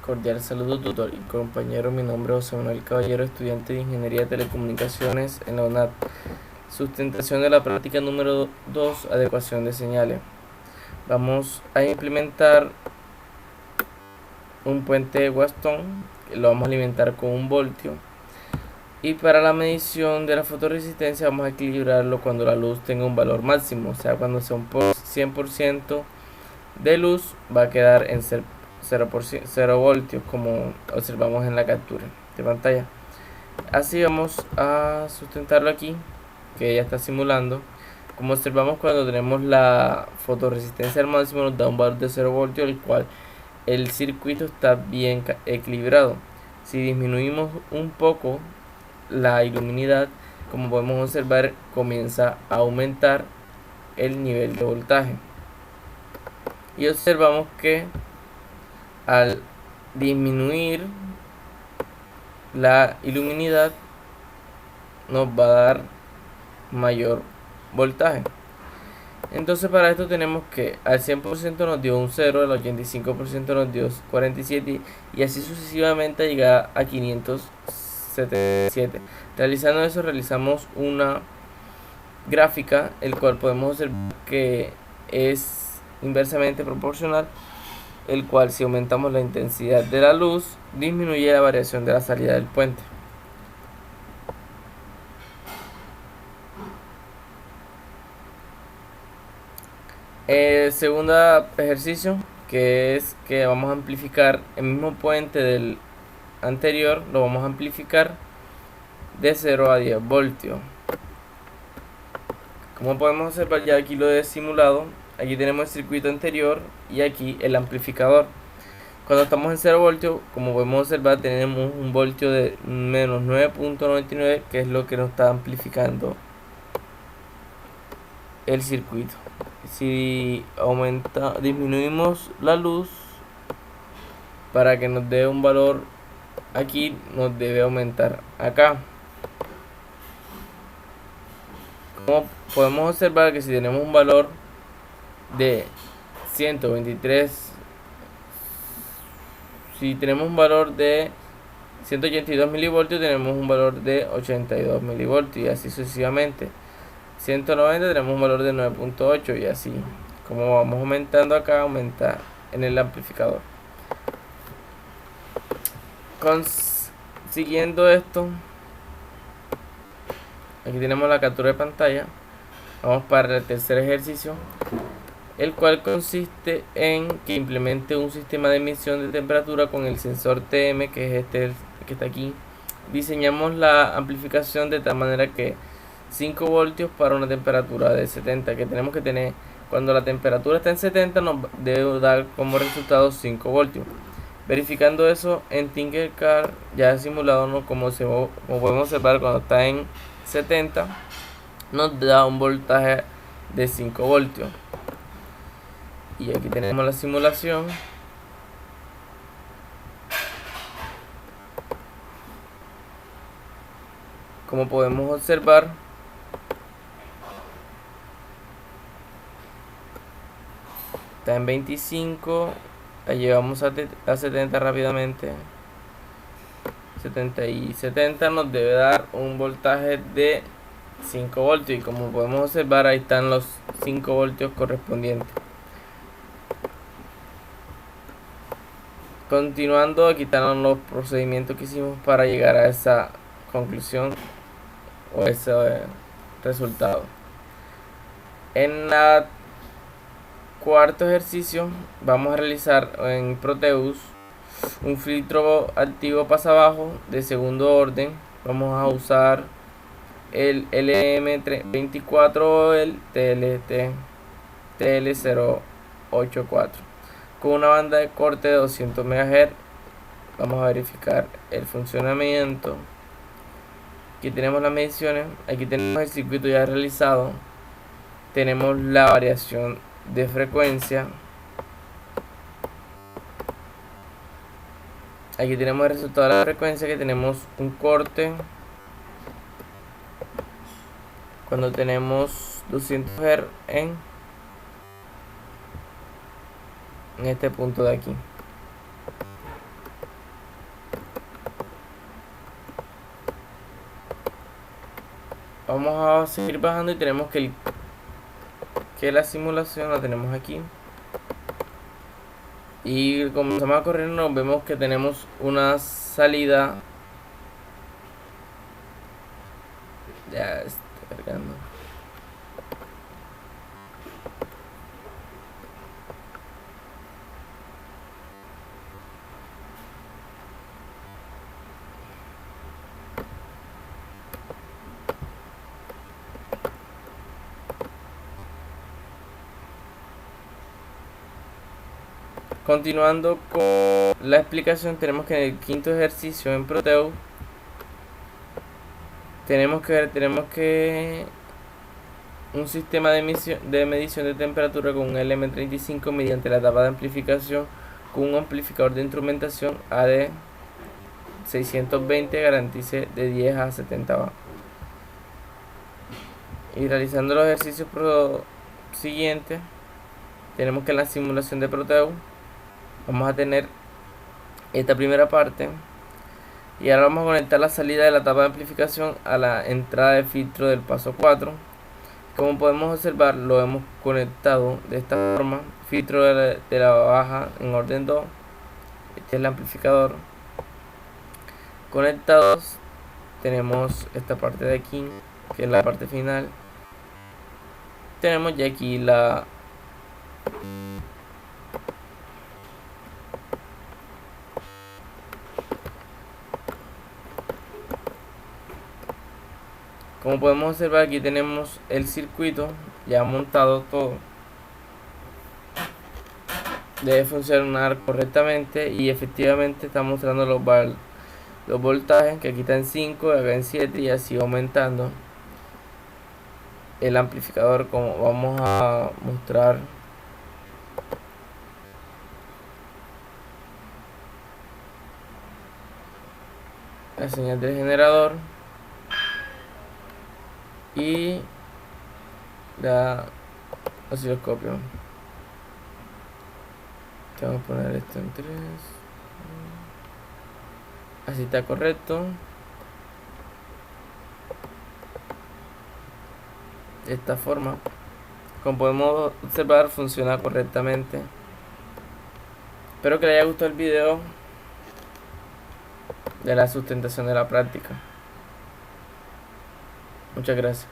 Cordial saludo, tutor y compañero. Mi nombre es José Manuel Caballero, estudiante de Ingeniería de Telecomunicaciones en la UNAD. Sustentación de la práctica número 2, adecuación de señales. Vamos a implementar un puente de Waston, que lo vamos a alimentar con 1 voltio. Y para la medición de la fotoresistencia vamos a equilibrarlo cuando la luz tenga un valor máximo, o sea, cuando sea un 100% de luz va a quedar en 0 voltios, como observamos en la captura de pantalla. Así vamos a sustentarlo aquí, que ya está simulando. Como observamos, cuando tenemos la fotoresistencia al máximo nos da un valor de 0 voltios, el cual el circuito está bien equilibrado. Si disminuimos un poco la iluminidad, como podemos observar, comienza a aumentar el nivel de voltaje. Y observamos que al disminuir la iluminidad nos va a dar mayor voltaje. Entonces para esto tenemos que al 100% nos dio un 0, al 85% nos dio 47 y así sucesivamente llegar a 577. Realizando eso realizamos una gráfica, el cual podemos observar que es inversamente proporcional, el cual si aumentamos la intensidad de la luz disminuye la variación de la salida del puente. Segundo ejercicio, que es que vamos a amplificar el mismo puente del anterior, lo vamos a amplificar de 0 a 10 voltios. Como podemos observar, ya aquí lo he simulado. Aquí tenemos el circuito anterior y aquí el amplificador. Cuando estamos en 0 voltios, como podemos observar, tenemos un voltio de menos 9.99, que es lo que nos está amplificando el circuito. Si disminuimos la luz para que nos dé un valor aquí, nos debe aumentar acá. Como podemos observar que si tenemos un valor de 123, si tenemos un valor de 182 milivoltios, tenemos un valor de 82 milivoltios y así sucesivamente. 190 tenemos un valor de 9.8 y así. Como vamos aumentando acá, aumenta en el amplificador. Siguiendo esto, aquí tenemos la captura de pantalla. Vamos para el tercer ejercicio, el cual consiste en que implemente un sistema de medición de temperatura con el sensor TM, que es este que está aquí. Diseñamos la amplificación de tal manera que 5 voltios para una temperatura de 70, que tenemos que tener cuando la temperatura está en 70 nos debe dar como resultado 5 voltios. Verificando eso en Tinkercad ya simulado, ¿no? como podemos observar, cuando está en 70 nos da un voltaje de 5 voltios. Y aquí tenemos la simulación. Como podemos observar, está en 25, la llevamos a 70 rápidamente. 70 y 70 nos debe dar un voltaje de 5 voltios y como podemos observar, ahí están los 5 voltios correspondientes. Continuando, aquí están los procedimientos que hicimos para llegar a esa conclusión o ese resultado. En el cuarto ejercicio vamos a realizar en Proteus un filtro activo pasabajo de segundo orden. Vamos a usar el LM24 o el TL084 con una banda de corte de 200 MHz. Vamos a verificar el funcionamiento. Aquí tenemos las mediciones, aquí tenemos el circuito ya realizado, tenemos la variación de frecuencia, aquí tenemos el resultado de la frecuencia, que tenemos un corte cuando tenemos 200 Hz en este punto de aquí. Vamos a seguir bajando y tenemos que la simulación la tenemos aquí. Y comenzamos a correr, nos vemos que tenemos una salida. Ya está cargando. Continuando con la explicación, tenemos que en el quinto ejercicio en Proteus tenemos que un sistema de medición de temperatura con un LM35 mediante la etapa de amplificación con un amplificador de instrumentación AD 620 garantice de 10 a 70 watts. Y realizando los ejercicios siguientes, tenemos que en la simulación de Proteus vamos a tener esta primera parte y ahora vamos a conectar la salida de la etapa de amplificación a la entrada de filtro del paso 4. Como podemos observar, lo hemos conectado de esta forma: filtro de la baja en orden 2, este es el amplificador. Conectados tenemos esta parte de aquí, que es la parte final. Tenemos ya aquí la como podemos observar, aquí tenemos el circuito ya montado todo. Debe funcionar correctamente y efectivamente está mostrando los voltajes, que aquí está en 5, acá en 7 y así aumentando. El amplificador, como vamos a mostrar, la señal del generador y la osciloscopio. Vamos a poner esto en 3. Así está correcto. De esta forma, como podemos observar, funciona correctamente. Espero que les haya gustado el video de la sustentación de la práctica. Muchas gracias.